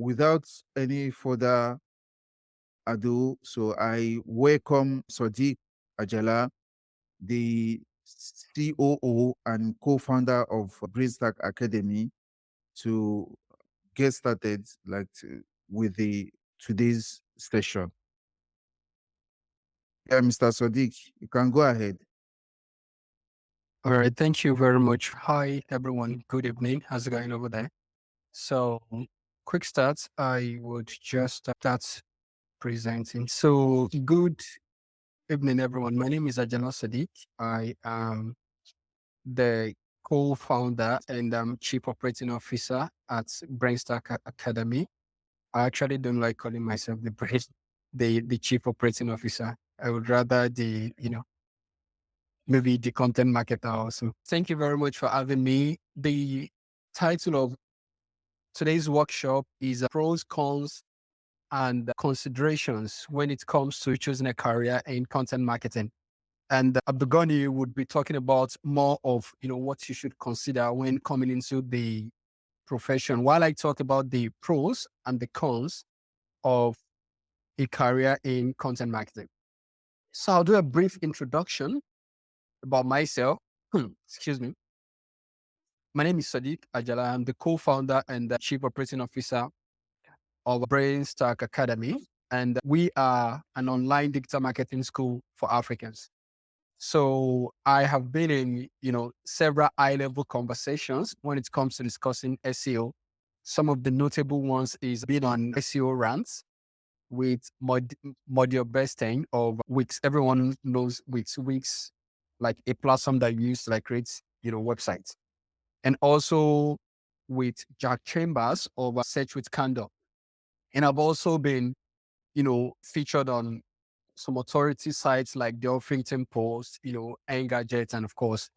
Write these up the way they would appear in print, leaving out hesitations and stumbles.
without any further ado, so I welcome Sadiq Ajala, the COO and co-founder of Brainstack Academy, to get started with the today's session. Yeah, Mr. Sadiq, you can go ahead. All right. Thank you very much. Hi, everyone. Good evening. How's it going over there? So, quick start. I would just start presenting. So, good evening, everyone. My name is Ajala Sadiq. I am the co-founder and chief operating officer at Brainstack Academy. I actually don't like calling myself the chief operating officer. I would rather maybe the content marketer also. Thank you very much for having me. The title of today's workshop is Pros, Cons, and Considerations when it comes to choosing a career in content marketing. And Abdugani would be talking about more of, what you should consider when coming into the profession, while I talk about the pros and the cons of a career in content marketing. So I'll do a brief introduction about myself. Excuse me. My name is Sadiq Ajala. I'm the co-founder and the chief operating officer of Brainstack Academy. And we are an online digital marketing school for Africans. So I have been in, several high-level conversations when it comes to discussing SEO. Some of the notable ones is being on SEO rants with Module Besting of Wix. Everyone knows Wix, like a platform that you use to create, websites. And also with Jack Chambers of Search with Candor. And I've also been, featured on some authority sites like the Huffington Post, Engadget, and of course,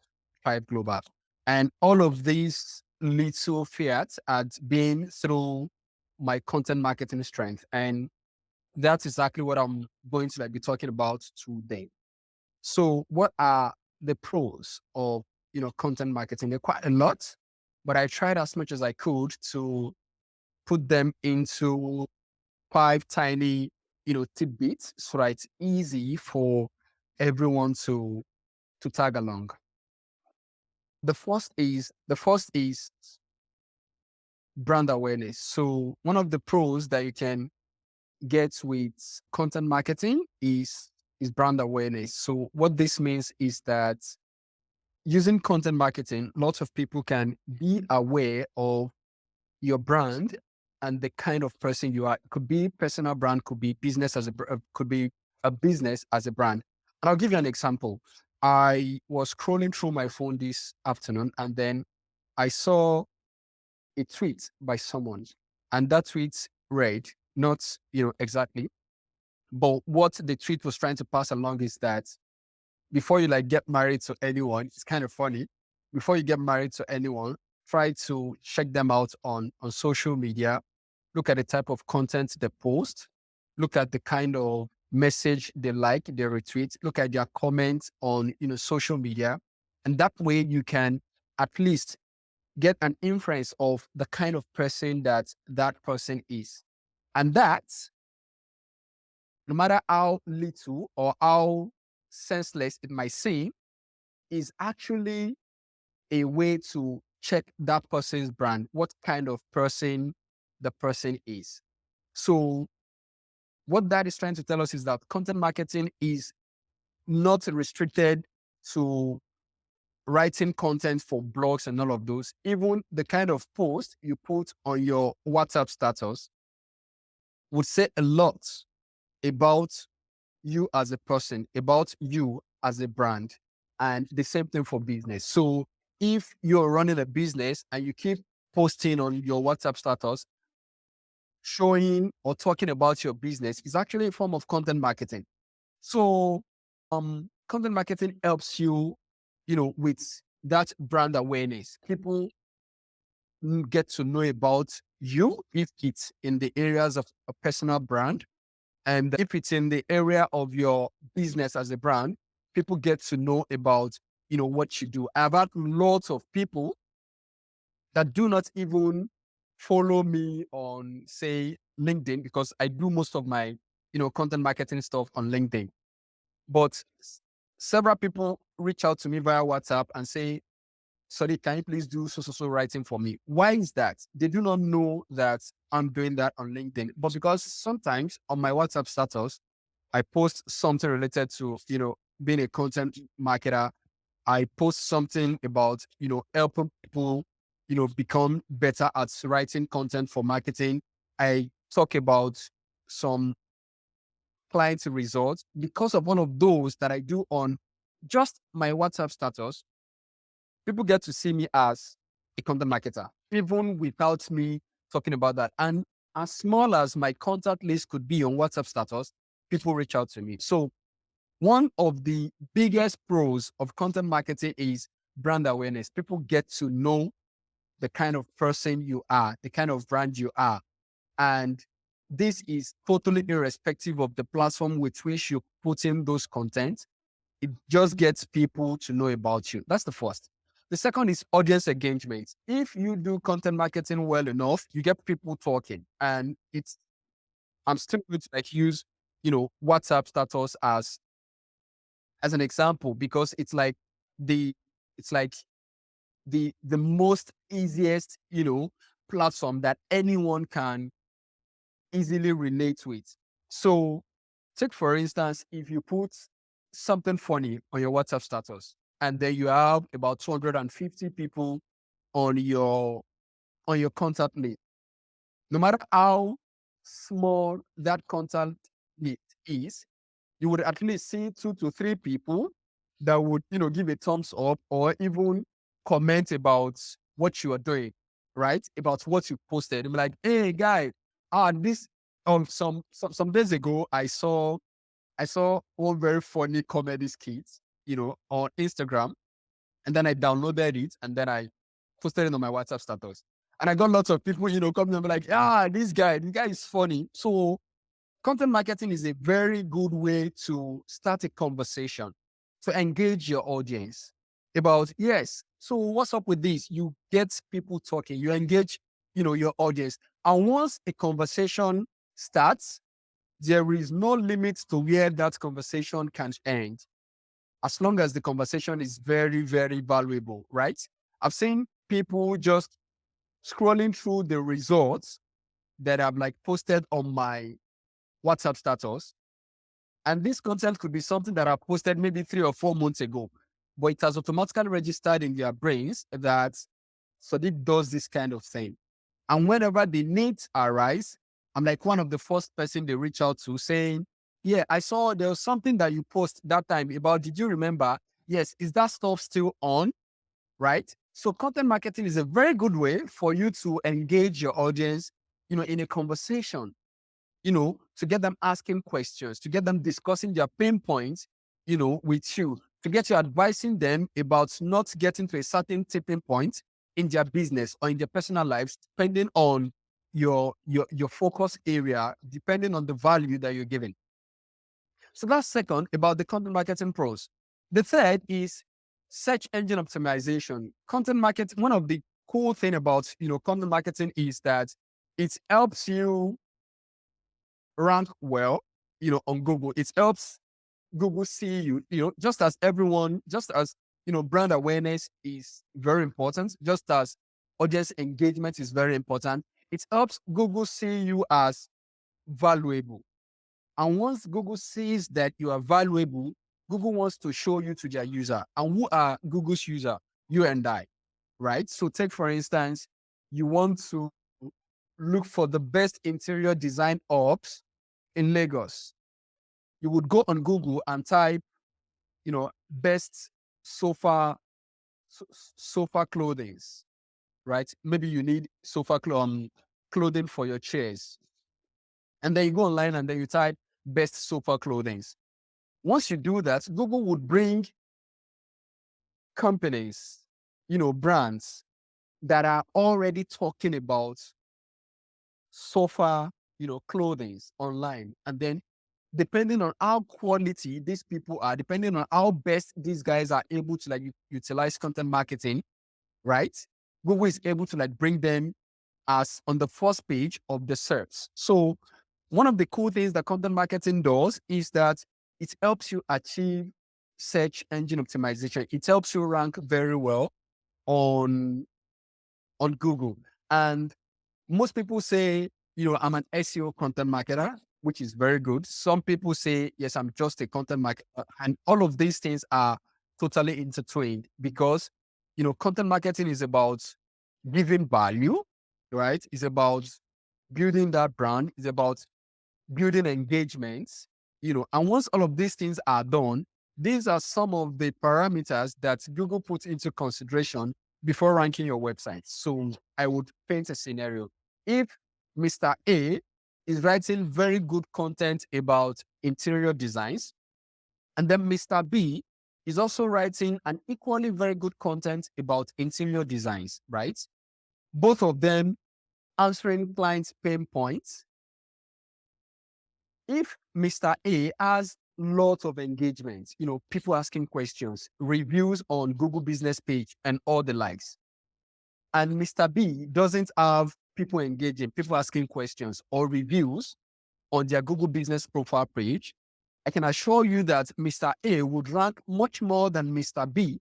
Five Global. And all of these little fiats had been through my content marketing strength. And that's exactly what I'm going to be talking about today. So what are the pros of, content marketing? There are quite a lot, but I tried as much as I could to put them into 5 tiny, tidbits so that it's easy for everyone to tag along. The first is brand awareness. So one of the pros that you can get with content marketing is brand awareness. So what this means is that using content marketing, lots of people can be aware of your brand and the kind of person you are. It could be personal brand, could be business could be a business as a brand. And I'll give you an example. I was scrolling through my phone this afternoon and then I saw a tweet by someone, and that tweet read, not, exactly, but what the tweet was trying to pass along is that before you get married to anyone, it's kind of funny. Before you get married to anyone, try to check them out on social media. Look at the type of content they post. Look at the kind of message they like, they retweet. Look at their comments on, social media. And that way you can at least get an inference of the kind of person that person is. And that, no matter how little or how senseless it might seem, is actually a way to check that person's brand, what kind of person the person is. So what that is trying to tell us is that content marketing is not restricted to writing content for blogs and all of those. Even the kind of post you put on your WhatsApp status would say a lot about you as a person, about you as a brand, and the same thing for business. So if you're running a business and you keep posting on your WhatsApp status, showing or talking about your business, is actually a form of content marketing. So content marketing helps you, with that brand awareness. People get to know about you if it's in the areas of a personal brand. And if it's in the area of your business as a brand, people get to know about, what you do. I've had lots of people that do not even follow me on, say, LinkedIn, because I do most of my, content marketing stuff on LinkedIn. But several people reach out to me via WhatsApp and say, sorry, can you please do so writing for me? Why is that? They do not know that I'm doing that on LinkedIn. But because sometimes on my WhatsApp status, I post something related to, being a content marketer. I post something about, helping people, become better at writing content for marketing. I talk about some client results. Because of one of those that I do on just my WhatsApp status, people get to see me as a content marketer, even without me talking about that. And as small as my contact list could be on WhatsApp status, people reach out to me. So one of the biggest pros of content marketing is brand awareness. People get to know the kind of person you are, the kind of brand you are. And this is totally irrespective of the platform with which you put in those content. It just gets people to know about you. That's the first. The second is audience engagement. If you do content marketing well enough, you get people talking. And I'm still going to like use, WhatsApp status as an example, because the it's like the most easiest, platform that anyone can easily relate with. So take for instance, if you put something funny on your WhatsApp status, and then you have about 250 people on your contact list. No matter how small that contact list is, you would at least see 2 to 3 people that would, give a thumbs up or even comment about what you are doing, right? About what you posted. I'm like, hey guy, this some days ago I saw one very funny comedy skit, on Instagram, and then I downloaded it and then I posted it on my WhatsApp status. And I got lots of people, coming and be like, this guy is funny. So content marketing is a very good way to start a conversation, to engage your audience about, yes, so what's up with this? You get people talking, you engage, your audience. And once a conversation starts, there is no limit to where that conversation can end, as long as the conversation is very, very valuable, right? I've seen people just scrolling through the results that I've like posted on my WhatsApp status. And this content could be something that I posted maybe 3 or 4 months ago, but it has automatically registered in their brains that Sadiq does this kind of thing. And whenever the needs arise, I'm like one of the first person they reach out to saying, yeah, I saw there was something that you post that time about, did you remember? Yes, is that stuff still on? Right? So content marketing is a very good way for you to engage your audience, in a conversation, to get them asking questions, to get them discussing their pain points, with you, to get you advising them about not getting to a certain tipping point in their business or in their personal lives, depending on your focus area, depending on the value that you're giving. So that's second about the content marketing pros. The third is search engine optimization. Content marketing, one of the cool thing about content marketing is that it helps you rank well, on Google. It helps Google see you, just as, brand awareness is very important, just as audience engagement is very important. It helps Google see you as valuable. And once Google sees that you are valuable, Google wants to show you to their user. And who are Google's user? You and I, right? So take, for instance, you want to look for the best interior design ops in Lagos. You would go on Google and type, best sofa sofa clothings, right? Maybe you need clothing for your chairs. And then you go online and then you type best sofa clothings. Once you do that, Google would bring companies, brands that are already talking about sofa, clothings online. And then depending on how quality these people are, depending on how best these guys are able to like utilize content marketing, right? Google is able to like bring them as on the first page of the search. So one of the cool things that content marketing does is that it helps you achieve search engine optimization. It helps you rank very well on Google. And most people say, I'm an SEO content marketer, which is very good. Some people say, yes, I'm just a content marketer. And all of these things are totally intertwined because, content marketing is about giving value, right? It's about building that brand. It's about building engagements, and once all of these things are done, these are some of the parameters that Google puts into consideration before ranking your website. So I would paint a scenario. If Mr. A is writing very good content about interior designs, and then Mr. B is also writing an equally very good content about interior designs, right? Both of them answering clients' pain points. If Mr. A has lots of engagement, people asking questions, reviews on Google business page and all the likes, and Mr. B doesn't have people engaging, people asking questions or reviews on their Google business profile page, I can assure you that Mr. A would rank much more than Mr. B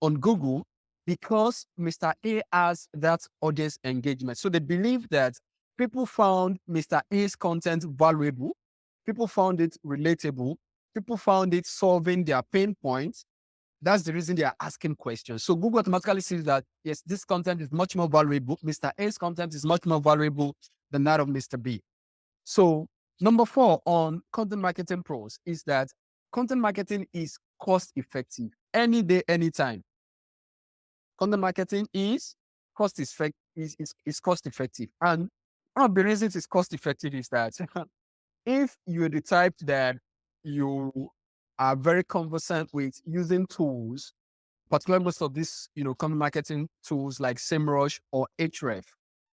on Google because Mr. A has that audience engagement. So they believe that people found Mr. A's content valuable, people found it relatable, people found it solving their pain points. That's the reason they are asking questions. So Google automatically sees that, yes, this content is much more valuable. Mr. A's content is much more valuable than that of Mr. B. So number 4 on content marketing pros is that content marketing is cost effective any day, anytime. Content marketing is cost effective. Is cost effective, and one of the reasons it's cost effective is that if you're the type that you are very conversant with using tools, particularly most of these, content marketing tools like SEMrush or Ahrefs,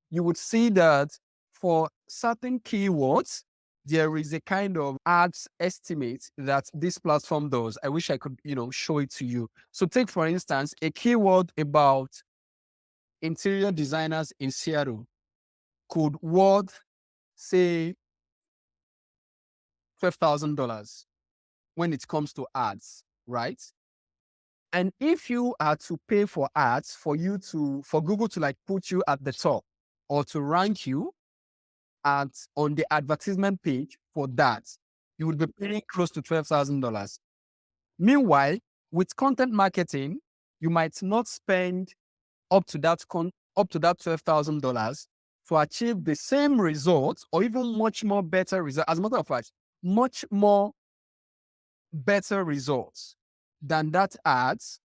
you would see that for certain keywords, there is a kind of ads estimate that this platform does. I wish I could, show it to you. So take, for instance, a keyword about interior designers in Seattle could worth, say, $12,000 when it comes to ads, right? And if you are to pay for ads for Google to like put you at the top or to rank you on the advertisement page for that, you would be paying close to $12,000. Meanwhile, with content marketing, you might not spend up to that $12,000 to achieve the same results or even much more better results. As a matter of fact, much more better results than that ads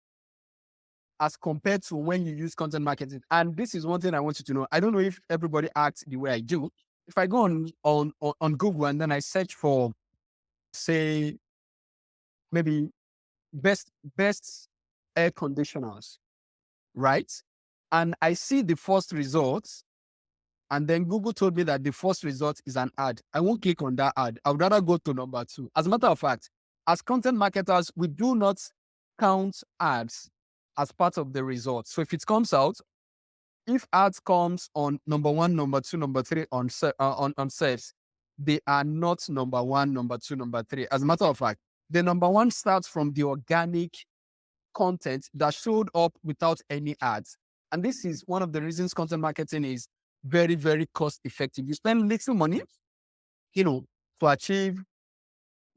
as compared to when you use content marketing. And this is one thing I want you to know. I don't know if everybody acts the way I do. If I go on Google and then I search for, say, maybe best air conditioners, right? And I see the first results, and then Google told me that the first result is an ad. I won't click on that ad. I would rather go to number 2. As a matter of fact, as content marketers, we do not count ads as part of the results. So if it comes out, if ads comes on number 1, number 2, number 3 on search, they are not number 1, number 2, number 3. As a matter of fact, the number 1 starts from the organic content that showed up without any ads. And this is one of the reasons content marketing is very, very cost effective. You spend little money, to achieve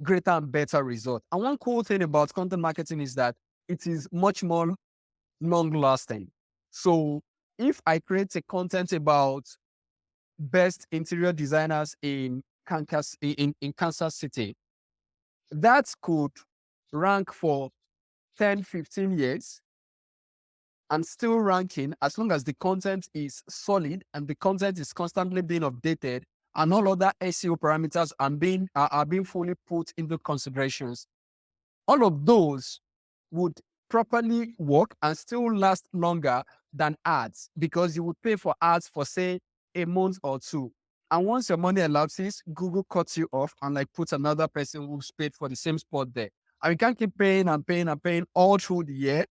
greater and better results. And one cool thing about content marketing is that it is much more long lasting. So if I create a content about best interior designers in Kansas City, that could rank for 10, 15 years and still ranking as long as the content is solid and the content is constantly being updated and all other SEO parameters are being fully put into considerations. All of those would properly work and still last longer than ads because you would pay for ads for, say, a month or 2. And once your money elapses, Google cuts you off and like puts another person who's paid for the same spot there. And you can't keep paying and paying and paying all through the year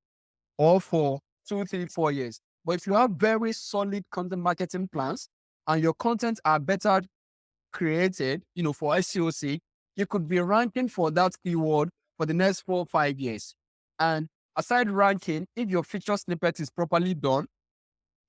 or for 2, 3, 4 years. But if you have very solid content marketing plans and your content are better created, for SEO, you could be ranking for that keyword for the next 4 or 5 years. And aside ranking, if your feature snippet is properly done,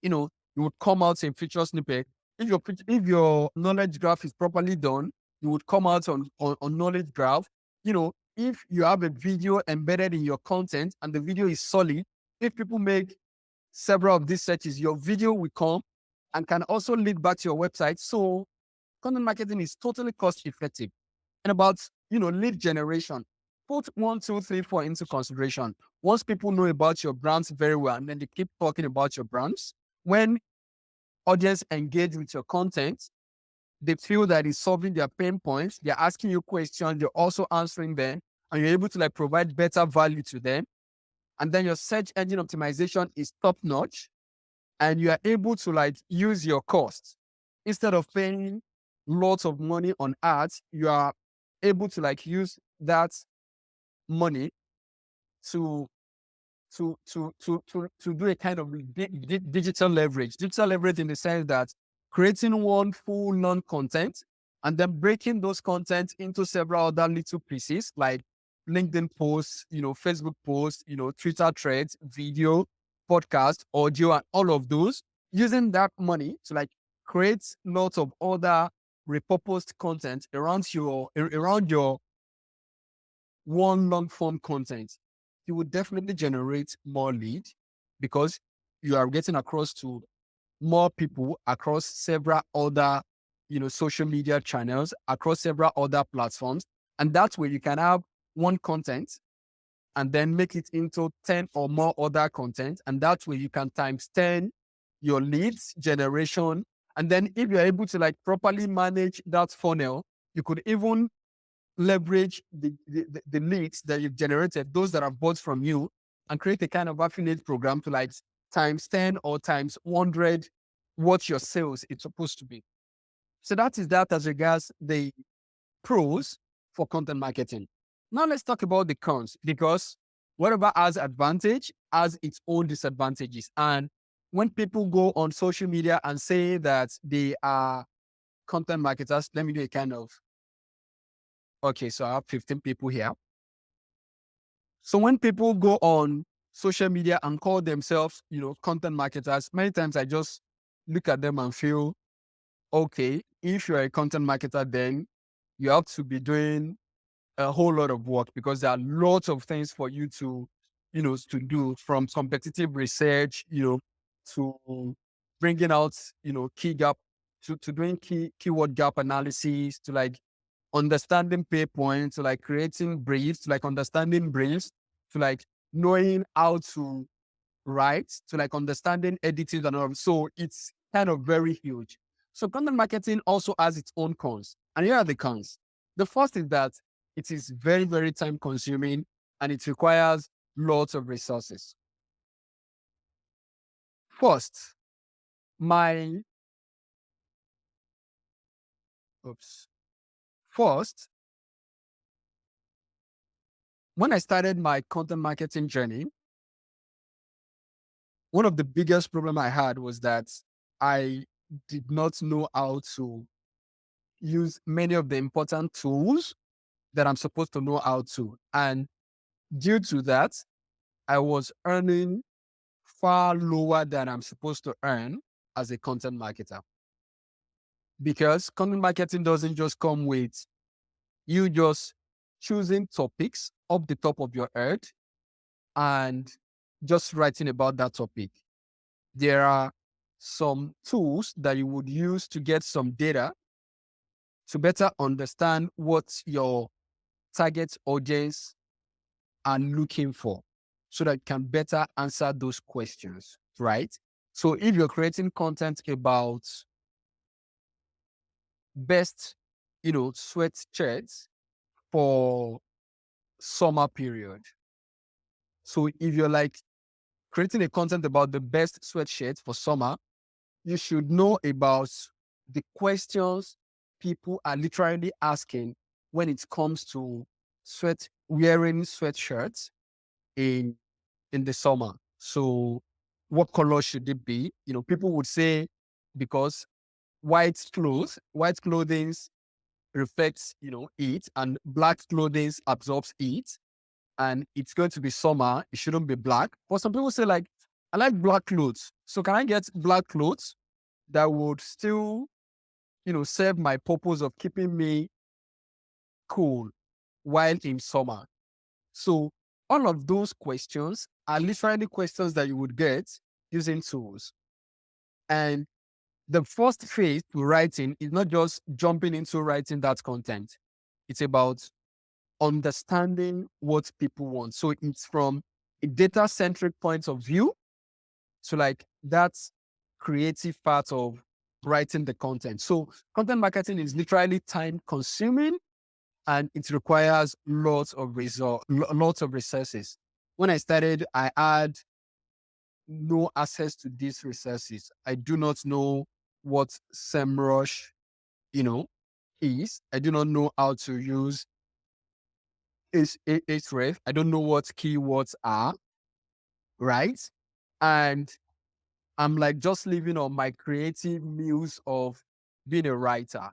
you would come out in feature snippet. If your knowledge graph is properly done, you would come out on knowledge graph. If you have a video embedded in your content and the video is solid, if people make several of these searches, your video will come and can also lead back to your website. So content marketing is totally cost effective. And about, lead generation, put 1, 2, 3, 4 into consideration. Once people know about your brands very well, and then they keep talking about your brands, when audience engage with your content, they feel that it's solving their pain points. They're asking you questions. They're also answering them, and you're able to provide better value to them. And then your search engine optimization is top notch, and you are able to use your costs instead of paying lots of money on ads. You are able to use that money to to do a kind of digital leverage. Digital leverage in the sense that creating one full non-content and then breaking those contents into several other little pieces like LinkedIn posts, Facebook posts, Twitter threads, video, podcast, audio, and all of those. Using that money to create lots of other repurposed content around your one long form content, you would definitely generate more lead because you are getting across to more people across several other, social media channels, across several other platforms. And that's where you can have one content and then make it into 10 or more other content. And that's where you can times 10 your leads generation. And then if you're able to properly manage that funnel, you could even leverage the leads that you've generated, those that have bought from you, and create a kind of affiliate program to times 10 or times 100 what your sales is supposed to be. So that is that as regards the pros for content marketing. Now let's talk about the cons, because whatever has advantage has its own disadvantages. And when people go on social media and say that they are content marketers, let me do a kind of, okay, so I have 15 people here. So when people go on social media and call themselves, content marketers, many times I just look at them and feel, okay, if you're a content marketer, then you have to be doing a whole lot of work because there are lots of things for you to, to do, from competitive research, to bringing out, key gap, to doing keyword gap analysis, to understanding pay points, to creating briefs, to understanding briefs, to knowing how to write, to understanding editing and all. So it's kind of very huge. So content marketing also has its own cons. And here are the cons. The first is that it is very, very time consuming and it requires lots of resources. First, my oops. First, when I started my content marketing journey, one of the biggest problem I had was that I did not know how to use many of the important tools that I'm supposed to know how to. And due to that, I was earning far lower than I'm supposed to earn as a content marketer. Because content marketing doesn't just come with you just choosing topics up the top of your head and just writing about that topic. There are some tools that you would use to get some data to better understand what your target audience are looking for so that you can better answer those questions, right? So if you're creating content about best, sweatshirts for summer period. So if you're creating a content about the best sweatshirt for summer, you should know about the questions people are literally asking when it comes to wearing sweatshirts in the summer. So what color should it be? People would say because white clothing reflects, heat, and black clothing absorbs heat, and it's going to be summer. It shouldn't be black. But some people say like, I like black clothes. So can I get black clothes that would still, serve my purpose of keeping me cool while in summer? So all of those questions are literally questions that you would get using tools. And the first phase to writing is not just jumping into writing that content. It's about understanding what people want. So it's from a data centric point of view. So like that's creative part of writing the content. So content marketing is literally time consuming, and it requires lots of resources. When I started, I had no access to these resources. I do not know what SEMrush, you know, is. I do not know how to use Href. I don't know what keywords are, right? And I'm like just living on my creative muse of being a writer.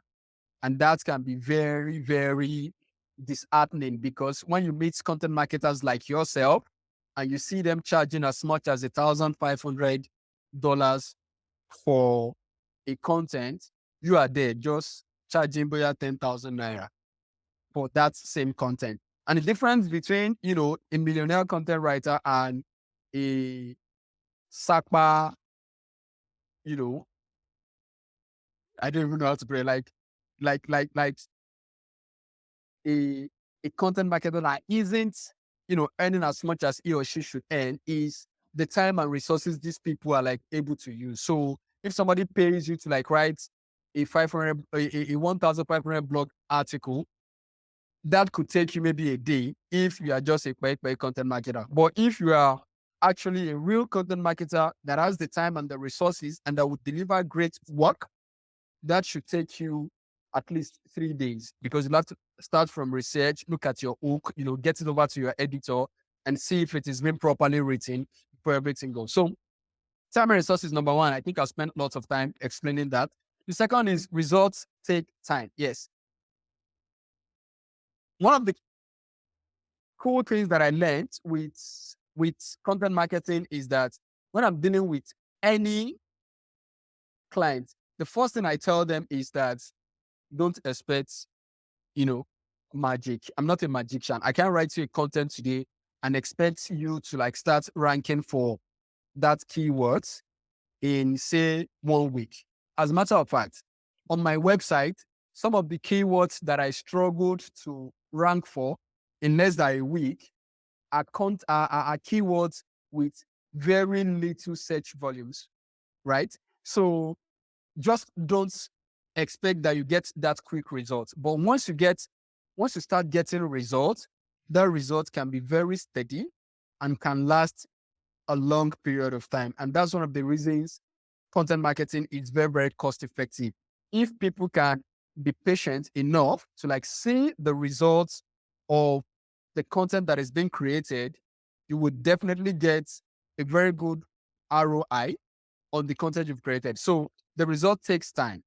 And that can be very, very disheartening, because when you meet content marketers like yourself and you see them charging as much as $1,500 for a content, you are there just charging boya 10,000 naira for that same content. And the difference between, a millionaire content writer and a SACPA, you know, I don't even know how to put it, like a content marketer that isn't, earning as much as he or she should earn, is the time and resources these people are like able to use. So if somebody pays you to like write a 1,500 blog article, that could take you maybe a day if you are just a quick content marketer. But if you are actually a real content marketer that has the time and the resources and that would deliver great work, that should take you at least 3 days, because you'll have to start from research, look at your hook, get it over to your editor and see if it is being properly written before everything goes. So time and resources, number one. I think I've spent lots of time explaining that. The second is results take time. Yes. One of the cool things that I learned with content marketing is that when I'm dealing with any client, the first thing I tell them is that don't expect, magic. I'm not a magician. I can't write you a content today and expect you to like start ranking for that keywords in say 1 week. As a matter of fact, on my website, some of the keywords that I struggled to rank for in less than a week are keywords with very little search volumes, right? So just don't expect that you get that quick result. But once you start getting results, that result can be very steady and can last a long period of time. And that's one of the reasons content marketing is very, very cost effective. If people can be patient enough to like see the results of the content that is being created, you would definitely get a very good ROI on the content you've created. So the result takes time.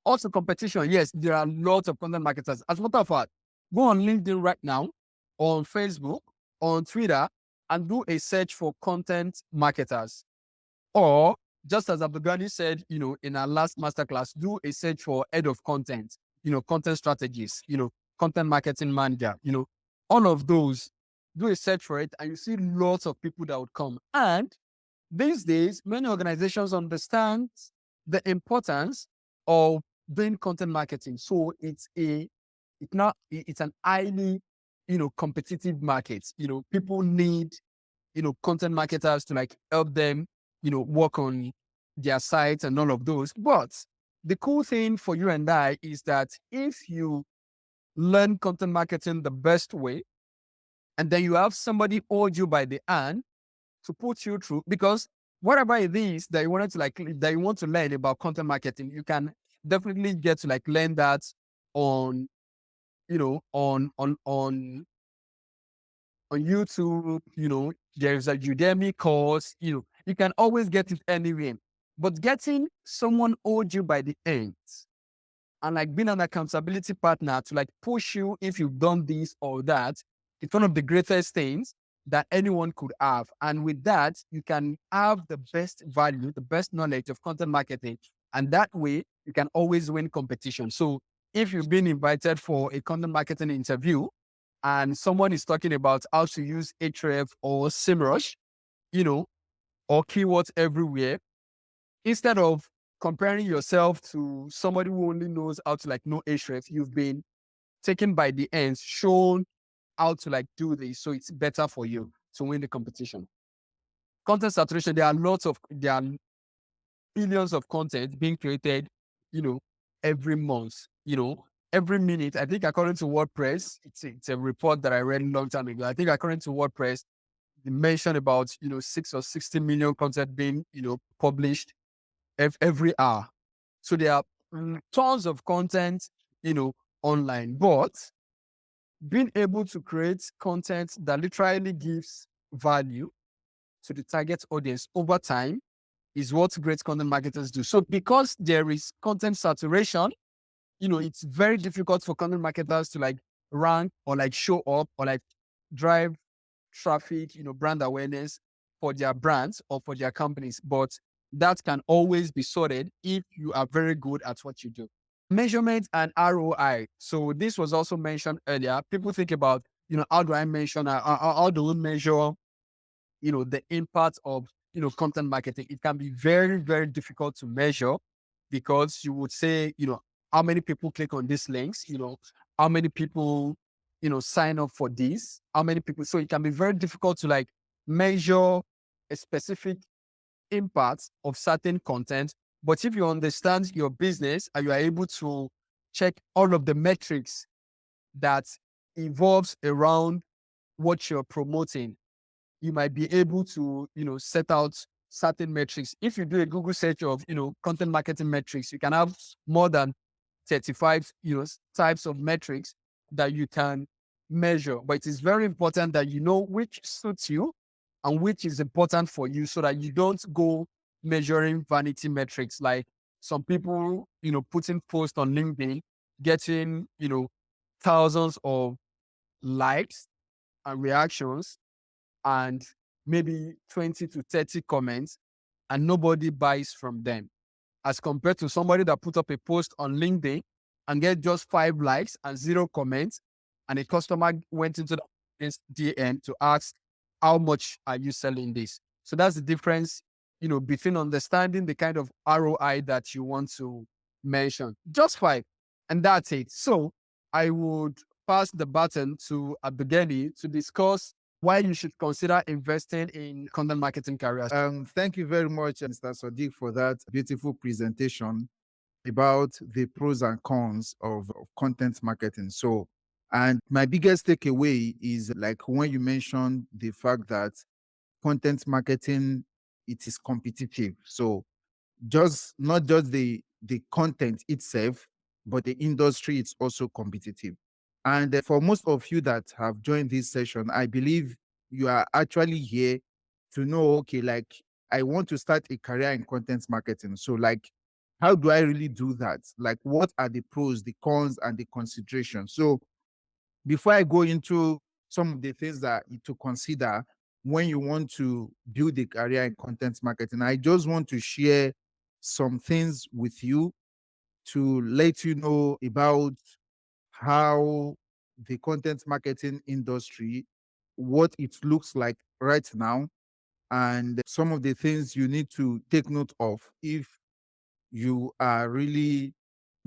Also, competition. Yes, there are lots of content marketers. As a matter of fact, go on LinkedIn right now, on Facebook, on Twitter, and do a search for content marketers. Or just as Abdugani said, in our last masterclass, do a search for head of content, content strategies, content marketing manager, all of those. Do a search for it, and you see lots of people that would come. And these days, many organizations understand the importance of doing content marketing. So it's an highly, competitive market. People need, content marketers to like help them, work on their sites and all of those. But the cool thing for you and I is that if you learn content marketing the best way, and then you have somebody hold you by the hand to put you through, because whatever it is that you wanted to like that you want to learn about content marketing, you can definitely get to like learn that on, on YouTube. There's a Udemy course, You can always get it anywhere. But getting someone hold you by the end and like being an accountability partner to like push you if you've done this or that, it's one of the greatest things that anyone could have. And with that, you can have the best value, the best knowledge of content marketing. And that way, you can always win competition. So if you've been invited for a content marketing interview and someone is talking about how to use Ahref or SEMrush, you know, or keywords everywhere, instead of comparing yourself to somebody who only knows how to like know Ahref, you've been taken by the ends, shown how to like do this. So it's better for you to win the competition. Content saturation, there are billions of content being created, every month, every minute. I think according to WordPress, it's a report that I read a long time ago. I think according to WordPress, they mentioned about, 6 or 60 million content being, published every hour. So there are tons of content, online, but being able to create content that literally gives value to the target audience over time is what great content marketers do. So because there is content saturation, it's very difficult for content marketers to like rank or like show up or like drive traffic, brand awareness for their brands or for their companies. But that can always be sorted if you are very good at what you do. Measurement and ROI. So this was also mentioned earlier. People think about, how do I mention, how do we measure, the impact of, content marketing? It can be very, very difficult to measure because you would say, how many people click on these links, how many people, sign up for this, how many people. So it can be very difficult to like measure a specific impact of certain content. But if you understand your business and you are able to check all of the metrics that evolves around what you're promoting, you might be able to, set out certain metrics. If you do a Google search of, content marketing metrics, you can have more than 35, types of metrics that you can measure. But it is very important that you know which suits you and which is important for you so that you don't go measuring vanity metrics. Like some people, putting posts on LinkedIn, getting, thousands of likes and reactions and maybe 20 to 30 comments, and nobody buys from them, as compared to somebody that put up a post on LinkedIn and get just 5 likes and 0 comments, and a customer went into the DM to ask, how much are you selling this? So that's the difference, between understanding the kind of ROI that you want to mention. Just 5, and that's it. So I would pass the baton to Abdugeni to discuss why you should consider investing in content marketing careers. Thank you very much, Mr. Sadiq, for that beautiful presentation about the pros and cons of content marketing. So, and my biggest takeaway is like when you mentioned the fact that content marketing, it is competitive. So just not just the content itself, but the industry is also competitive. And for most of you that have joined this session, I believe you are actually here to know, okay, like I want to start a career in content marketing. So like, how do I really do that? Like, what are the pros, the cons, and the considerations? So before I go into some of the things that to consider when you want to build a career in content marketing, I just want to share some things with you to let you know about how the content marketing industry, what it looks like right now, and some of the things you need to take note of if you are really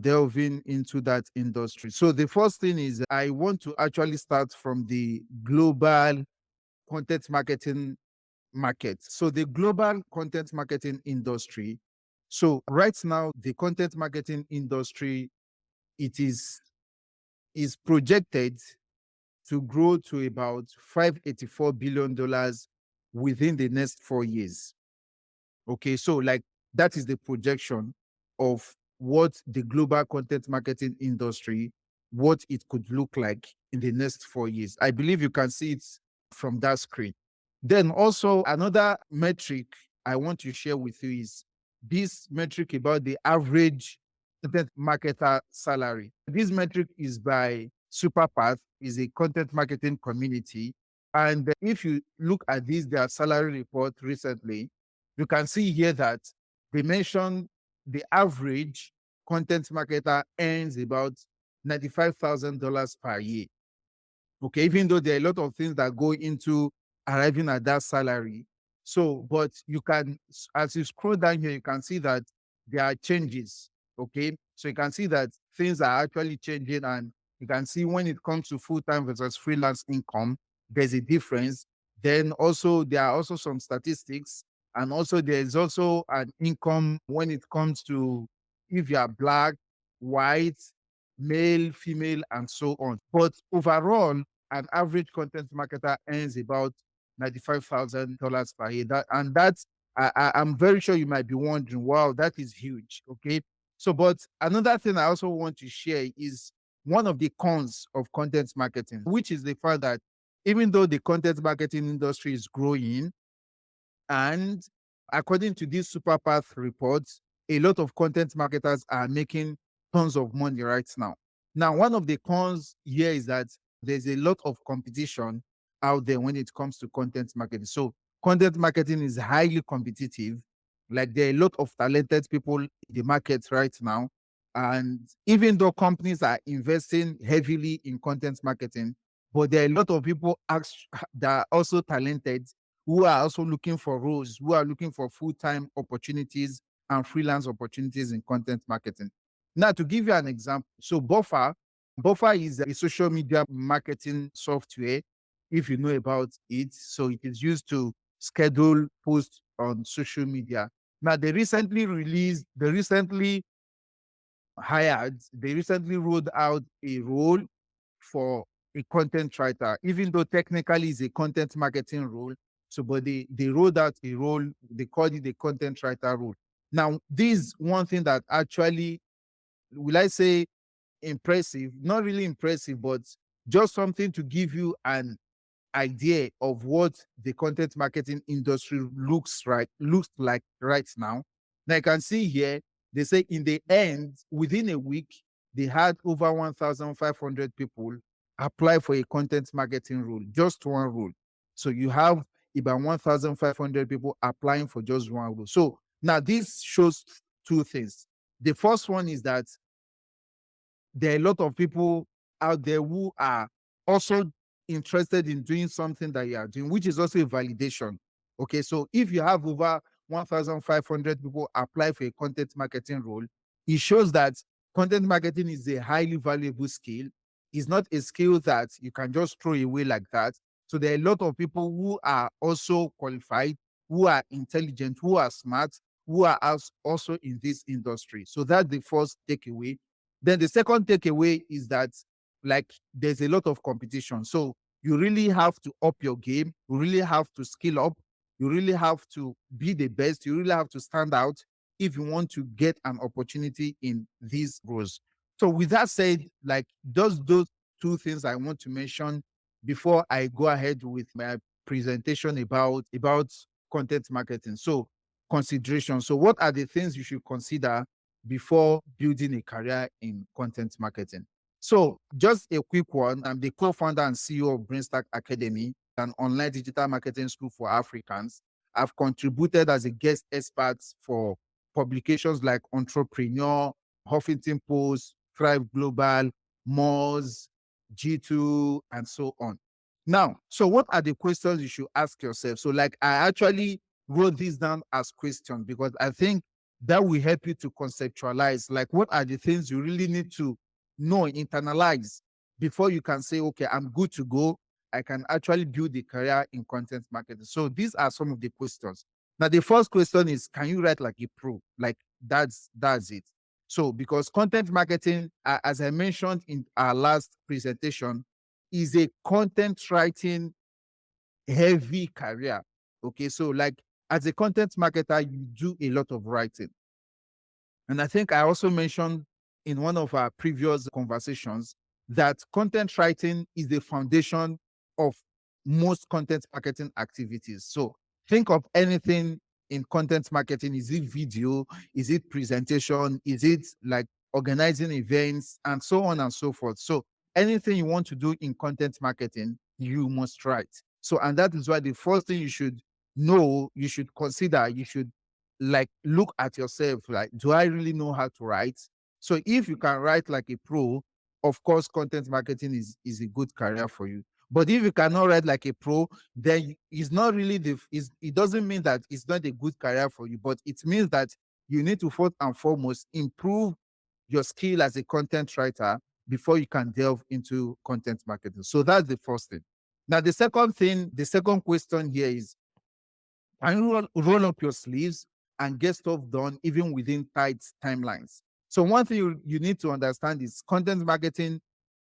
delving into that industry. So the first thing is I want to actually start from the global content marketing market. So the global content marketing industry. So right now, the content marketing industry, it is projected to grow to about $584 billion within the next 4 years. Okay, so like that is the projection of what the global content marketing industry, what it could look like in the next 4 years. I believe you can see it from that screen. Then also another metric I want to share with you is this metric about the average content marketer salary. This metric is by Superpath, is a content marketing community. And if you look at their salary report recently, you can see here that they mentioned the average content marketer earns about $95,000 per year. Okay, even though there are a lot of things that go into arriving at that salary. So, but you can, as you scroll down here, you can see that there are changes. Okay, so you can see that things are actually changing, and you can see when it comes to full-time versus freelance income, there's a difference. Then also, there are also some statistics, and also there's also an income when it comes to if you are black, white, male, female, and so on. But overall, an average content marketer earns about $95,000 per year. And that's, I'm very sure you might be wondering, wow, that is huge. Okay. So, but another thing I also want to share is one of the cons of content marketing, which is the fact that even though the content marketing industry is growing, and according to this Superpath reports, a lot of content marketers are making tons of money right now. Now, one of the cons here is that there's a lot of competition out there when it comes to content marketing. So, content marketing is highly competitive. Like, there are a lot of talented people in the market right now. And even though companies are investing heavily in content marketing, but there are a lot of people that are also talented who are also looking for roles, who are looking for full-time opportunities and freelance opportunities in content marketing. Now, to give you an example, so Buffer is a social media marketing software, if you know about it. So it is used to schedule posts on social media. Now, they recently rolled out a role for a content writer, even though technically it's a content marketing role. So, but they rolled out a role, they called it the content writer role. Now, this is one thing that actually, will I say, impressive? Not really impressive, but just something to give you an idea of what the content marketing industry looks like right now. Now you can see here, they say in the end, within a week, they had over 1,500 people apply for a content marketing role, just one role. So you have about 1,500 people applying for just one role. So now this shows two things. The first one is that there are a lot of people out there who are also interested in doing something that you are doing, which is also a validation. Okay, so if you have over 1,500 people apply for a content marketing role, it shows that content marketing is a highly valuable skill. It's not a skill that you can just throw away like that. So there are a lot of people who are also qualified, who are intelligent, who are smart, who are also in this industry. So that's the first takeaway. Then the second takeaway is that, like, there's a lot of competition. So you really have to up your game. You really have to skill up. You really have to be the best. You really have to stand out if you want to get an opportunity in these roles. So with that said, like, those two things I want to mention before I go ahead with my presentation about content marketing. So consideration. So what are the things you should consider before building a career in content marketing? So just a quick one. I'm the co-founder and CEO of Brainstack Academy, an online digital marketing school for Africans. I've contributed as a guest expert for publications like Entrepreneur, Huffington Post, Thrive Global, Moz, G2, and so on. Now, so what are the questions you should ask yourself? So, like, I actually wrote this down as questions because I think that will help you to conceptualize, like, what are the things you really need to know, internalize before you can say, okay, I'm good to go. I can actually build a career in content marketing. So these are some of the questions. Now, the first question is, can you write like a pro? Like, that's it. So because content marketing, as I mentioned in our last presentation, is a content writing heavy career. Okay, so like, as a content marketer, you do a lot of writing. And I think I also mentioned in one of our previous conversations that content writing is the foundation of most content marketing activities. So think of anything in content marketing? Is it video? Is it presentation? Is it like organizing events and so on and so forth? So anything you want to do in content marketing, you must write. So, and that is why the first thing you should know, you should consider, you should like look at yourself, like, do I really know how to write? So if you can write like a pro, of course, content marketing is a good career for you. But if you cannot write like a pro, then it's not really it doesn't mean that it's not a good career for you, but it means that you need to first and foremost improve your skill as a content writer before you can delve into content marketing. So that's the first thing. Now, the second question here is, can you roll up your sleeves and get stuff done even within tight timelines? So one thing you need to understand is content marketing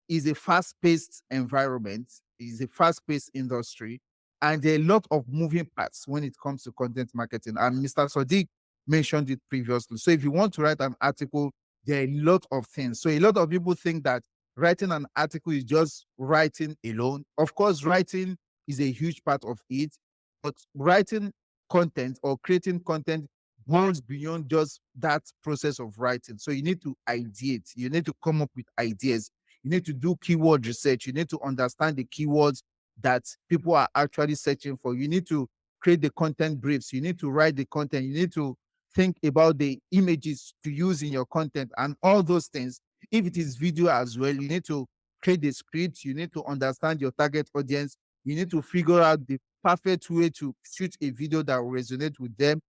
is a fast-paced environment, is a fast-paced industry, and there are a lot of moving parts when it comes to content marketing. And Mr. Sadiq mentioned it previously. So if you want to write an article, there are a lot of things. So a lot of people think that writing an article is just writing alone. Of course, writing is a huge part of it, but writing content or creating content goes beyond just that process of writing. So you need to ideate, you need to come up with ideas, you need to do keyword research. You need to understand the keywords that people are actually searching for. You need to create the content briefs. You need to write the content. You need to think about the images to use in your content and all those things. If it is video as well, you need to create the script. You need to understand your target audience. You need to figure out the perfect way to shoot a video that will resonate with them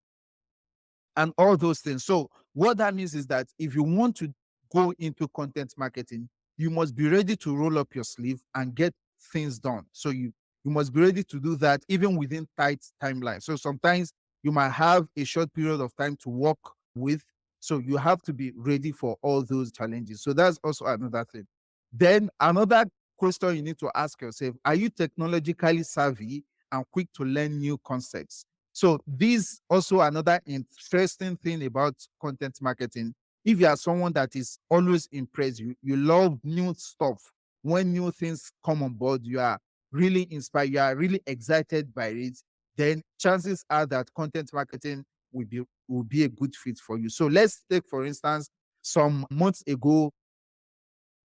and all those things. So what that means is that if you want to go into content marketing, you must be ready to roll up your sleeve and get things done. So you must be ready to do that even within tight timelines. So sometimes you might have a short period of time to work with. So you have to be ready for all those challenges. So that's also another thing. Then another question you need to ask yourself, are you technologically savvy and quick to learn new concepts? So this also another interesting thing about content marketing. If you are someone that is always impressed, you love new stuff. When new things come on board, you are really inspired, you are really excited by it, then chances are that content marketing will be a good fit for you. So let's take, for instance, some months ago,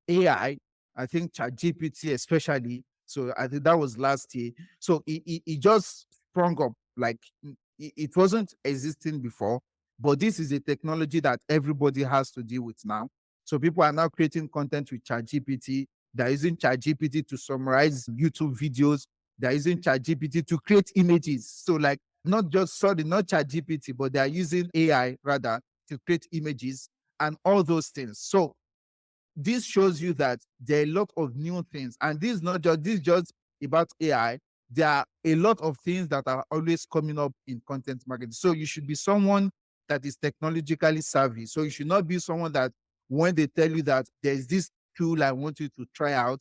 I think ChatGPT especially. So I think that was last year. So it just sprung up like it wasn't existing before, but this is a technology that everybody has to deal with now. So people are now creating content with ChatGPT. They're using ChatGPT to summarize YouTube videos. They're using ChatGPT to create images. So like not ChatGPT, but they're using AI rather to create images and all those things. So this shows you that there are a lot of new things, and this is just about AI. There are a lot of things that are always coming up in content marketing. So you should be someone that is technologically savvy. So you should not be someone that when they tell you that there's this tool I want you to try out,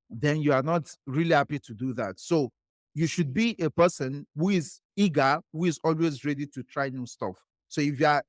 then you are not really happy to do that. So you should be a person who is eager, who is always ready to try new stuff. So if you are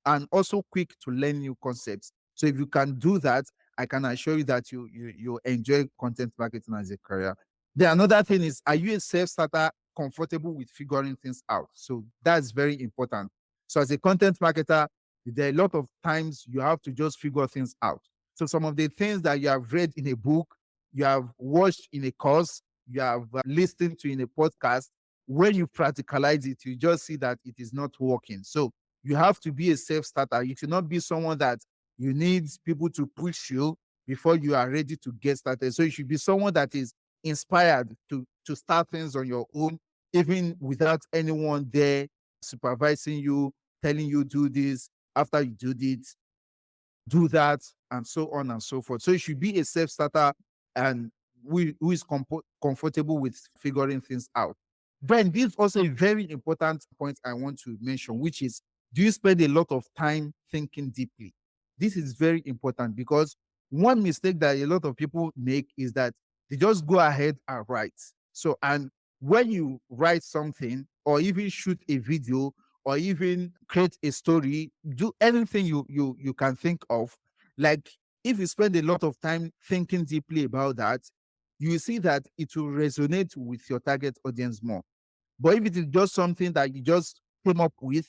and also quick to learn new concepts. So if you can do that, I can assure you that you enjoy content marketing as a career. The another thing is, are you a self-starter comfortable with figuring things out? So that's very important. So as a content marketer, there are a lot of times you have to just figure things out. So some of the things that you have read in a book, you have watched in a course, you have listened to in a podcast, when you practicalize it, you just see that it is not working. So you have to be a self-starter. You should not be someone that you need people to push you before you are ready to get started. So you should be someone that is inspired to start things on your own, even without anyone there supervising you, telling you do this, after you do this, do that, and so on and so forth. So you should be a self-starter and who is comfortable with figuring things out. Then this is also a very important point I want to mention, which is, do you spend a lot of time thinking deeply? This is very important because one mistake that a lot of people make is that they just go ahead and write. So, and when you write something or even shoot a video or even create a story, do anything you can think of, like if you spend a lot of time thinking deeply about that, you see that it will resonate with your target audience more. But if it is just something that you just came up with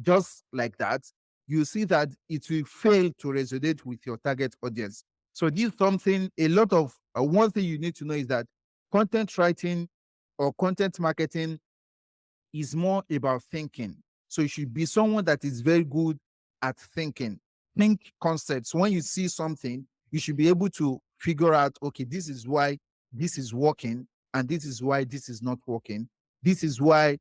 just like that, you see that it will fail to resonate with your target audience. So this is something, a lot of one thing you need to know is that content writing or content marketing is more about thinking. So you should be someone that is very good at thinking. Think concepts. When you see something, you should be able to figure out, okay, this is why this is working, and this is why this is not working. This is why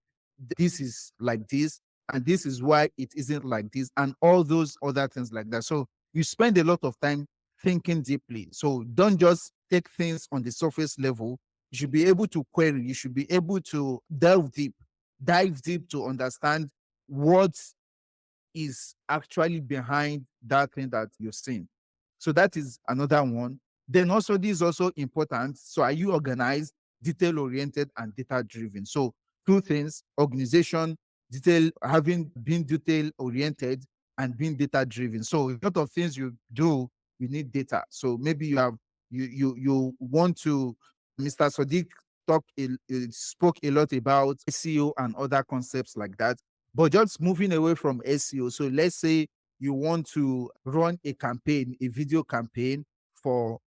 this is like this, and this is why it isn't like this, and all those other things like that. So you spend a lot of time thinking deeply. So don't just take things on the surface level. You should be able to query, you should be able to dive deep to understand what is actually behind that thing that you're seeing. So that is another one. Then also, this is also important. So are you organized, detail oriented, and data driven? So two things: organization, detail, having been detail oriented and being data driven. So a lot of things you do, you need data. So maybe you have you want to, Mr. Sadiq spoke a lot about SEO and other concepts like that. But just moving away from SEO, so let's say you want to run a campaign, a video campaign for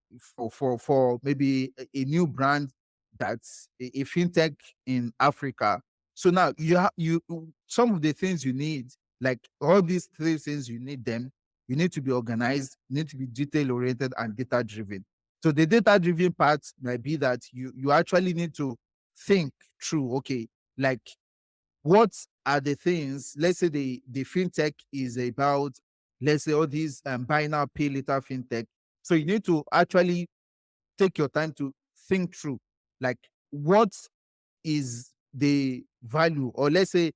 maybe a new brand that's a fintech in Africa. So now you some of the things you need, like all these three things, you need them. You need to be organized, you need to be detail oriented and data driven. So the data driven part might be that you actually need to think through, okay, like what are the things, let's say the fintech is about, let's say all these buy now pay later fintech. So you need to actually take your time to think through, like, what is the value, or let's say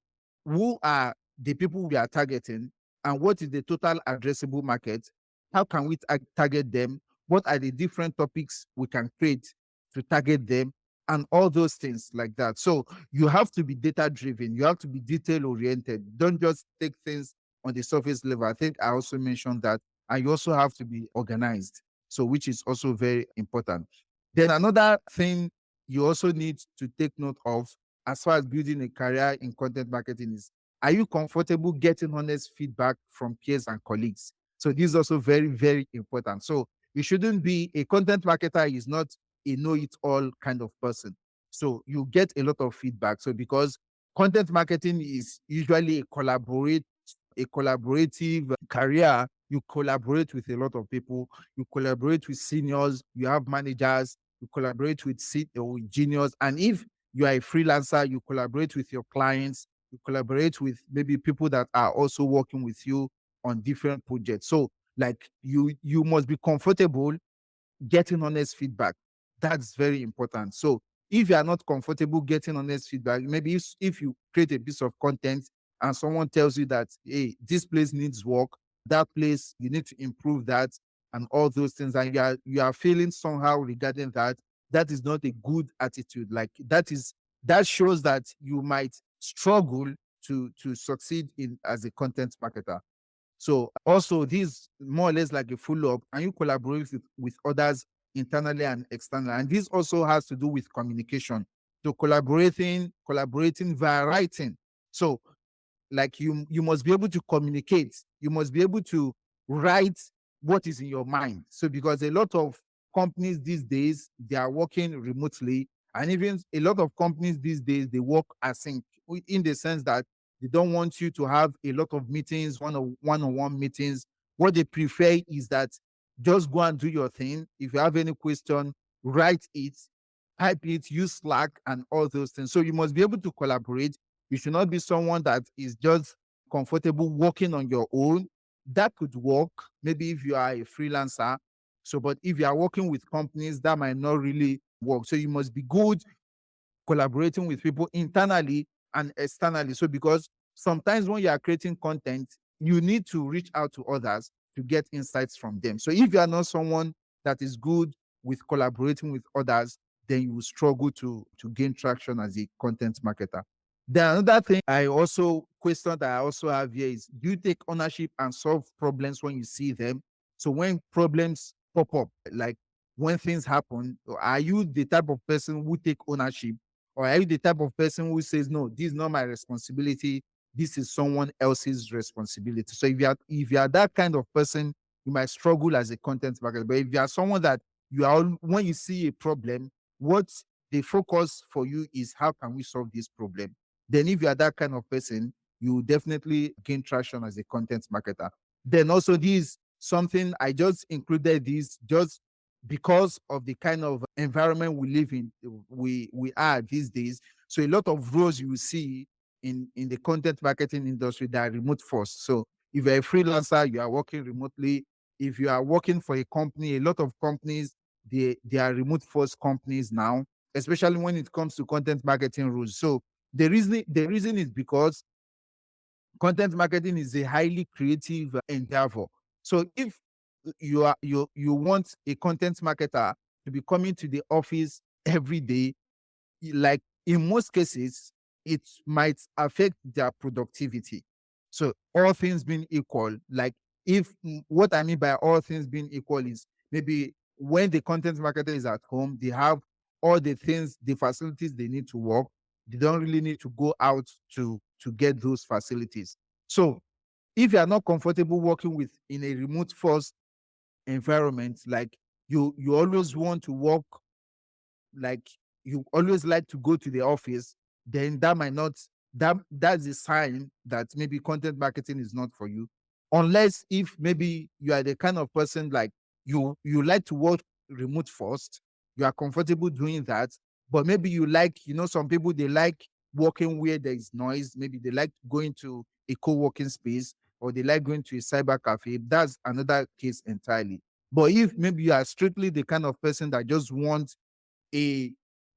who are the people we are targeting, and what is the total addressable market? How can we target them? What are the different topics we can create to target them? And all those things like that. So you have to be data driven, you have to be detail oriented. Don't just take things on the surface level. I think I also mentioned that. And you also have to be organized. So, which is also very important. Then another thing you also need to take note of as far as building a career in content marketing is, are you comfortable getting honest feedback from peers and colleagues? So this is also very, very important. So you shouldn't be a content marketer is not a know-it-all kind of person. So you get a lot of feedback. So because content marketing is usually a collaborative career, you collaborate with a lot of people, you collaborate with seniors, you have managers, you collaborate with juniors. And if you are a freelancer, you collaborate with your clients, you collaborate with maybe people that are also working with you on different projects. So like you must be comfortable getting honest feedback. That's very important. So if you are not comfortable getting honest feedback, maybe if you create a piece of content and someone tells you that, hey, this place needs work, that place, you need to improve that, and all those things, and you are feeling somehow regarding that, that is not a good attitude. Like that shows that you might struggle to succeed in as a content marketer. So also this more or less like a follow-up, and you collaborate with others internally and externally. And this also has to do with communication. So collaborating via writing. So like you must be able to communicate, you must be able to write what is in your mind. So because a lot of companies these days, they are working remotely, and even a lot of companies these days, they work async, in the sense that they don't want you to have a lot of meetings, one-on-one meetings. What they prefer is that just go and do your thing. If you have any question, write it, type it, use Slack and all those things. So you must be able to collaborate. You should not be someone that is just comfortable working on your own. That could work maybe if you are a freelancer. So, but if you are working with companies, that might not really work. So you must be good collaborating with people internally and externally. So because sometimes when you are creating content, you need to reach out to others to get insights from them. So if you are not someone that is good with collaborating with others, then you will struggle to gain traction as a content marketer. Then another thing I also question that I also have here is, do you take ownership and solve problems when you see them? So when problems pop up, like when things happen, are you the type of person who take ownership, or are you the type of person who says, no, this is not my responsibility, this is someone else's responsibility. So if you are that kind of person, you might struggle as a content marketer. But if you are someone that you are, when you see a problem, what the focus for you is how can we solve this problem? Then if you are that kind of person, you will definitely gain traction as a content marketer. Then also this something I just included this just because of the kind of environment we live in, we are these days. So a lot of roles you see in the content marketing industry that are remote first. So if you're a freelancer, you are working remotely. If you are working for a company, a lot of companies, they are remote first companies now, especially when it comes to content marketing rules. So the reason is because content marketing is a highly creative endeavor. So if you want a content marketer to be coming to the office every day, like in most cases, it might affect their productivity. So all things being equal, like if what I mean by all things being equal is maybe when the content marketer is at home, they have all the things, the facilities they need to work. They don't really need to go out to get those facilities. So if you are not comfortable working with in a remote first environment, like you always want to work, like you always like to go to the office, then that might not, that's a sign that maybe content marketing is not for you. Unless if maybe you are the kind of person like you like to work remote first, you are comfortable doing that, but maybe you like, some people they like working where there is noise, maybe they like going to a co-working space or they like going to a cyber cafe. That's another case entirely. But if maybe you are strictly the kind of person that just wants a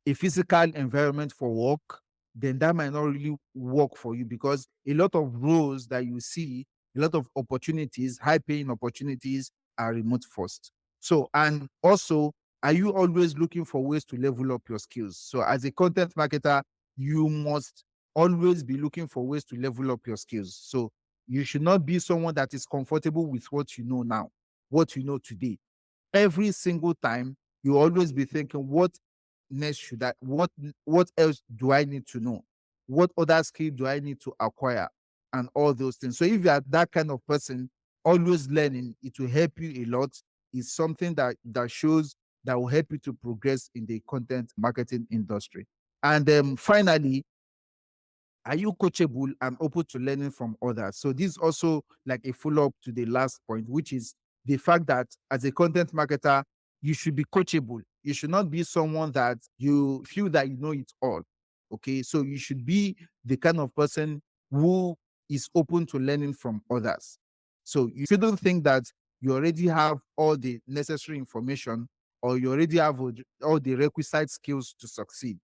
a physical environment for work, then that might not really work for you because a lot of roles that you see, a lot of opportunities, high paying opportunities are remote first. So, and also, are you always looking for ways to level up your skills? So, as a content marketer, you must always be looking for ways to level up your skills. So, you should not be someone that is comfortable with what you know now, what you know today. Every single time, you always be thinking, what else do I need to know? What other skill do I need to acquire? And all those things. So if you are that kind of person, always learning, it will help you a lot. It's something that shows that will help you to progress in the content marketing industry. And finally, are you coachable and open to learning from others? So this is also like a follow-up to the last point, which is the fact that as a content marketer, you should be coachable. You should not be someone that you feel that you know it all. Okay. So you should be the kind of person who is open to learning from others. So you shouldn't think that you already have all the necessary information or you already have all the requisite skills to succeed.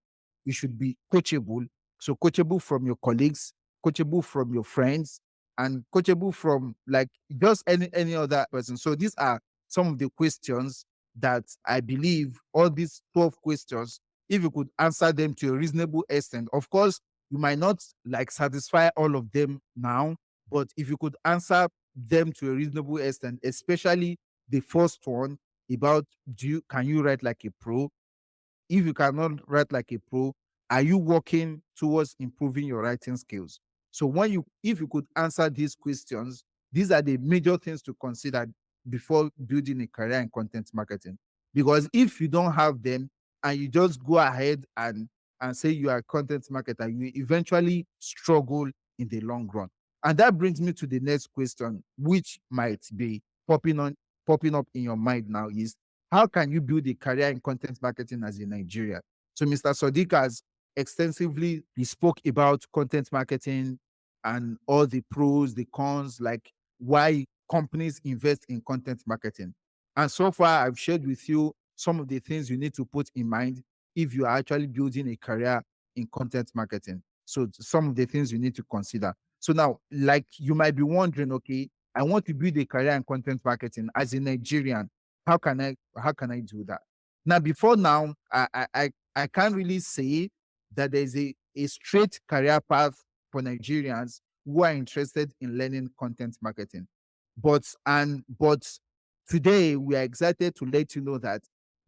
You should be coachable, so coachable from your colleagues, coachable from your friends, and coachable from like just any other person. So these are some of the questions that I believe all these 12 questions, if you could answer them to a reasonable extent, of course, you might not like satisfy all of them now, but if you could answer them to a reasonable extent, especially the first one about can you write like a pro? If you cannot write like a pro, are you working towards improving your writing skills? So if you could answer these questions, these are the major things to consider before building a career in content marketing. Because if you don't have them and you just go ahead and say you are a content marketer, you eventually struggle in the long run. And that brings me to the next question, which might be popping up in your mind now is, how can you build a career in content marketing as a Nigerian? So Mr. Sadiq has extensively he spoke about content marketing and all the pros, the cons, like why companies invest in content marketing. And so far, I've shared with you some of the things you need to put in mind if you are actually building a career in content marketing. So some of the things you need to consider. So now, like you might be wondering, okay, I want to build a career in content marketing as a Nigerian. How can I do that? Now, before now, I can't really say that there's a straight career path for Nigerians who are interested in learning content marketing. But today we are excited to let you know that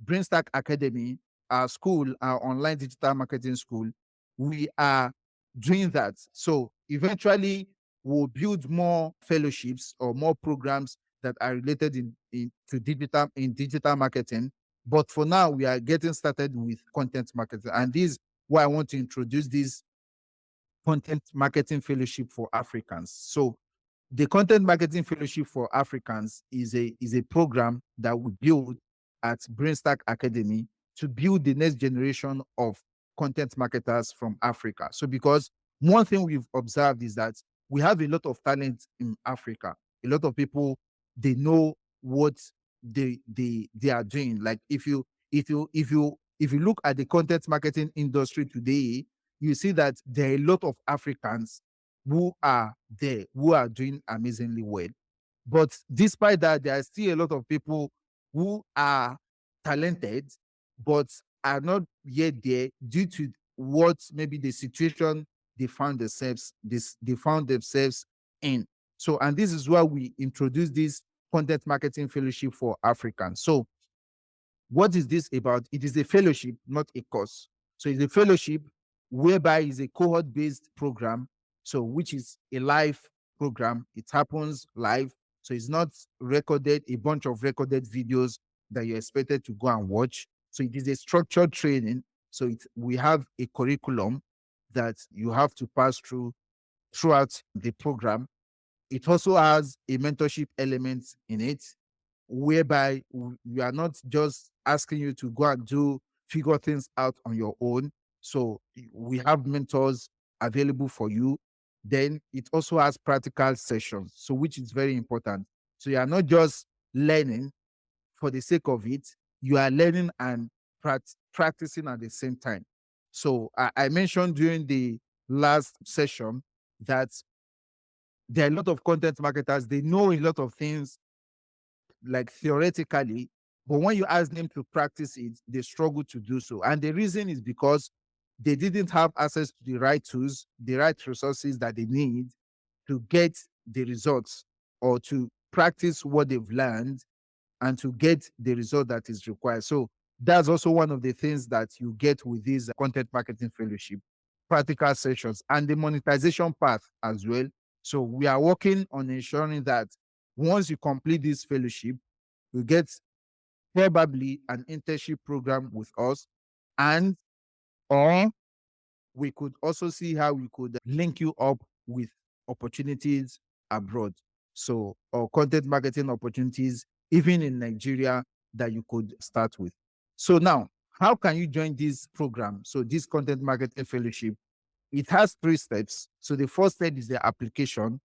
Brainstack Academy, our school, our online digital marketing school, we are doing that. So eventually we'll build more fellowships or more programs that are related to digital marketing. But for now, we are getting started with content marketing. And this is why I want to introduce this content marketing fellowship for Africans. So the content marketing fellowship for Africans is a program that we build at Brainstack Academy to build the next generation of content marketers from Africa. So because one thing we've observed is that we have a lot of talent in Africa. A lot of people, they know what they are doing. Like if you look at the content marketing industry today, you see that there are a lot of Africans who are there, who are doing amazingly well. But despite that, there are still a lot of people who are talented, but are not yet there due to what maybe the situation they found themselves in. So, and this is why we introduced this content marketing fellowship for Africans. So what is this about? It is a fellowship, not a course. So it's a fellowship whereby it's a cohort-based program, so which is a live program. It happens live. So it's not recorded, a bunch of recorded videos that you're expected to go and watch. So it is a structured training. So we have a curriculum that you have to pass through throughout the program. It also has a mentorship element in it, whereby we are not just asking you to go and figure things out on your own. So we have mentors available for you. Then it also has practical sessions, so which is very important. So you are not just learning for the sake of it, you are learning and practicing at the same time. So I mentioned during the last session that there are a lot of content marketers, they know a lot of things like theoretically, but when you ask them to practice it, they struggle to do so. And the reason is because they didn't have access to the right tools, the right resources that they need to get the results or to practice what they've learned and to get the result that is required. So that's also one of the things that you get with this content marketing fellowship, practical sessions and the monetization path as well. So we are working on ensuring that once you complete this fellowship, you get probably an internship program with us, and or we could also see how we could link you up with opportunities abroad. So, or content marketing opportunities, even in Nigeria, that you could start with. So, now, how can you join this program? So, this content marketing fellowship, it has 3 steps. So, the first step is the application.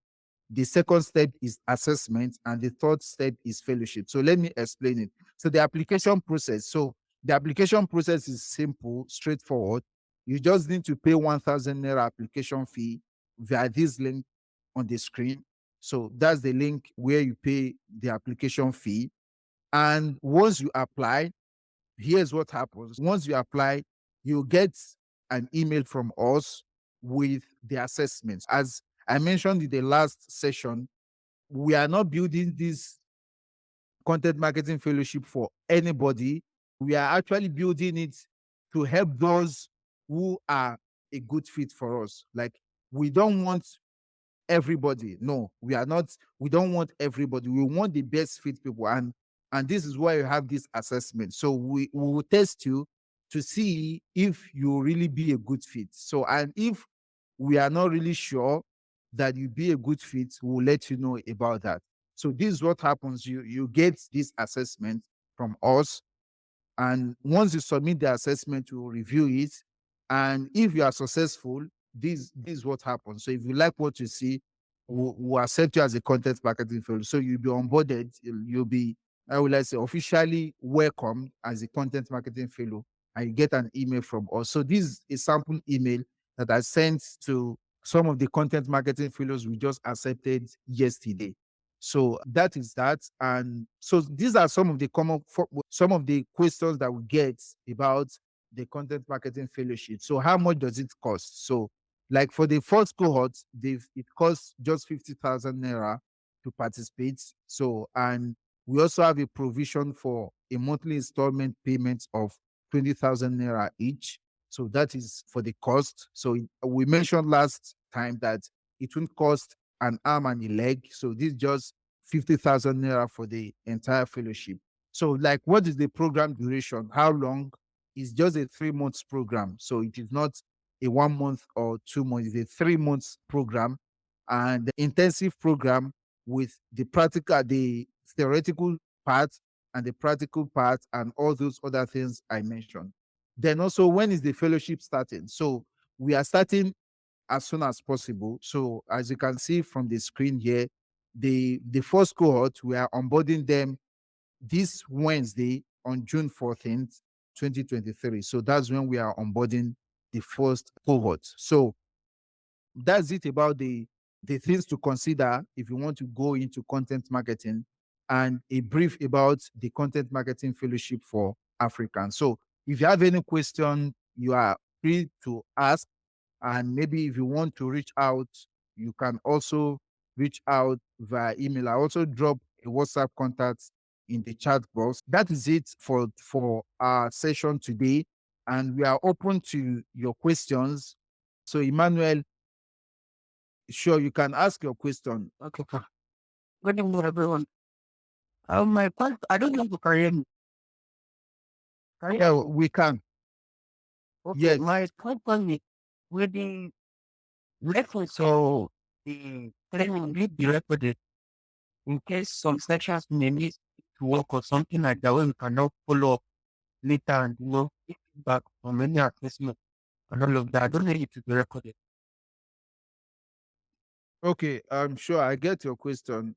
The second step is assessment, and the third step is fellowship. So let me explain it. So the application process. So the application process is simple, straightforward. You just need to pay 1,000 naira application fee via this link on the screen. So that's the link where you pay the application fee. And once you apply, here's what happens. Once you apply, you get an email from us with the assessments. As I mentioned in the last session, we are not building this content marketing fellowship for anybody. We are actually building it to help those who are a good fit for us. Like, we don't want everybody. No, we are not. We don't want everybody. We want the best fit people, and this is why you have this assessment. So we will test you to see if you really be a good fit. So, and if we are not really sure that you be a good fit, we'll let you know about that. So this is what happens. You get this assessment from us, and once you submit the assessment, we will review it. And if you are successful, this is what happens. So if you like what you see, we'll accept you as a content marketing fellow. So you'll be onboarded, you'll be, I would like to say, officially welcomed as a content marketing fellow, and you get an email from us. So this is a sample email that I sent to some of the content marketing fellows we just accepted yesterday. So that is that. And so these are some of the some of the questions that we get about the content marketing fellowship. So how much does it cost? So like for the first cohort, it costs just 50,000 naira to participate. So, and we also have a provision for a monthly installment payment of 20,000 naira each. So that is for the cost. So we mentioned last time that it won't cost an arm and a leg. So this is just 50,000 naira for the entire fellowship. So, like, what is the program duration? How long? It's just a 3 months program. So it is not a 1 month or 2 months. It's a 3 months program and the intensive program with the practical, the theoretical part and the practical part and all those other things I mentioned. Then also, when is the fellowship starting? So we are starting as soon as possible. So as you can see from the screen here, the first cohort, we are onboarding them this Wednesday on June 14th, 2023. So that's when we are onboarding the first cohort. So that's it about the things to consider if you want to go into content marketing, and a brief about the content marketing fellowship for Africans. So if you have any question, you are free to ask, and maybe if you want to reach out, you can also reach out via email. I also drop a WhatsApp contact in the chat box. That is it for our session today, and we are open to your questions. So Emmanuel, sure, you can ask your question. Okay, sir. Good evening, everyone. My question, I don't know if you can hear me. Can you? Yeah, we can. Okay, Yes. my question is, with the reference or the training will be recorded in case some sections may miss to work or something like that, where we cannot follow up later and, get feedback from any assessment and all of that. I don't know if it will be recorded. Okay, I'm sure I get your question.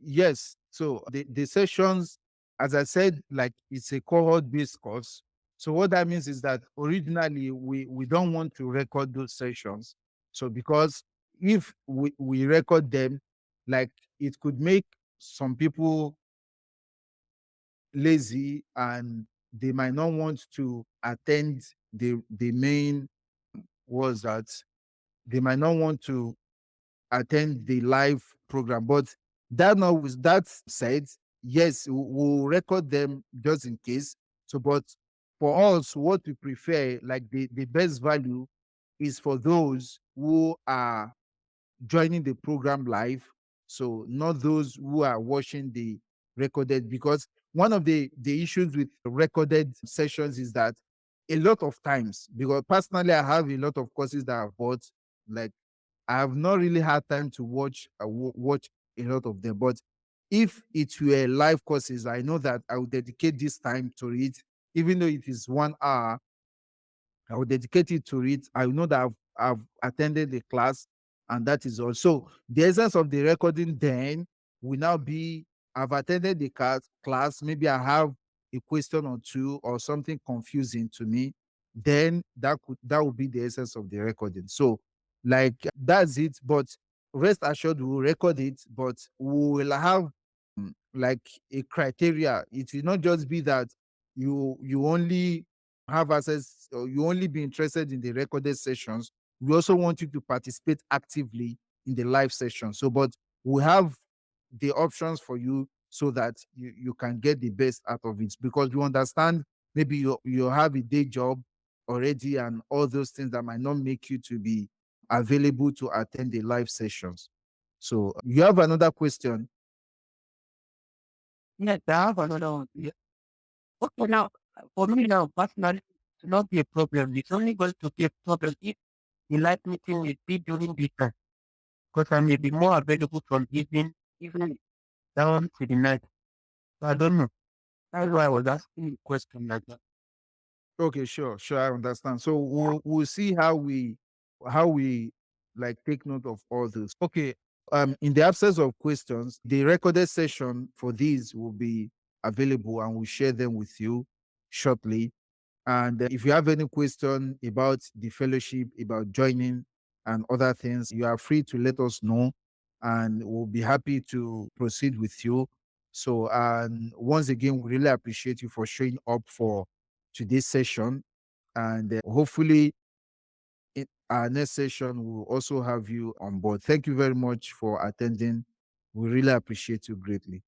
Yes. So the sessions, as I said, like, it's a cohort-based course. So what that means is that originally we don't want to record those sessions. So because if we record them, like, it could make some people lazy and they might not want to attend the main, was that they might not want to attend the live program. But that said, yes, we'll record them just in case. So, but for us, what we prefer, like, the best value is for those who are joining the program live. So not those who are watching the recorded, because one of the issues with recorded sessions is that a lot of times, because personally I have a lot of courses that I've bought, like, I have not really had time to watch a lot of them. But if it were live courses, I know that I would dedicate this time to it, even though it is 1 hour. I will dedicate it to it. I know that I've attended the class, and that is all. So the essence of the recording then will now be, I've attended the class. Maybe I have a question or two or something confusing to me. Then that would be the essence of the recording. So, like, that's it. But rest assured, we will record it, but we will have, like, a criteria. It will not just be that you only have access, or you only be interested in the recorded sessions. We also want you to participate actively in the live session. So, but we have the options for you so that you can get the best out of it, because we understand maybe you have a day job already and all those things that might not make you to be available to attend the live sessions. So you have another question? Yes, I have another one. Yeah. Okay, now, for me now, personally, it will not be a problem. It's only going to be a problem if the live meeting will be during the time, because I may be more available from evening down to the night. So I don't know. That's why I was asking a question like that. Okay, sure, I understand. So we'll see how we like take note of all this. Okay. In the absence of questions, the recorded session for these will be available, and we'll share them with you shortly. And if you have any question about the fellowship, about joining and other things, you are free to let us know, and we'll be happy to proceed with you. So, and once again, we really appreciate you for showing up for today's session. And hopefully, in our next session, we'll also have you on board. Thank you very much for attending. We really appreciate you greatly.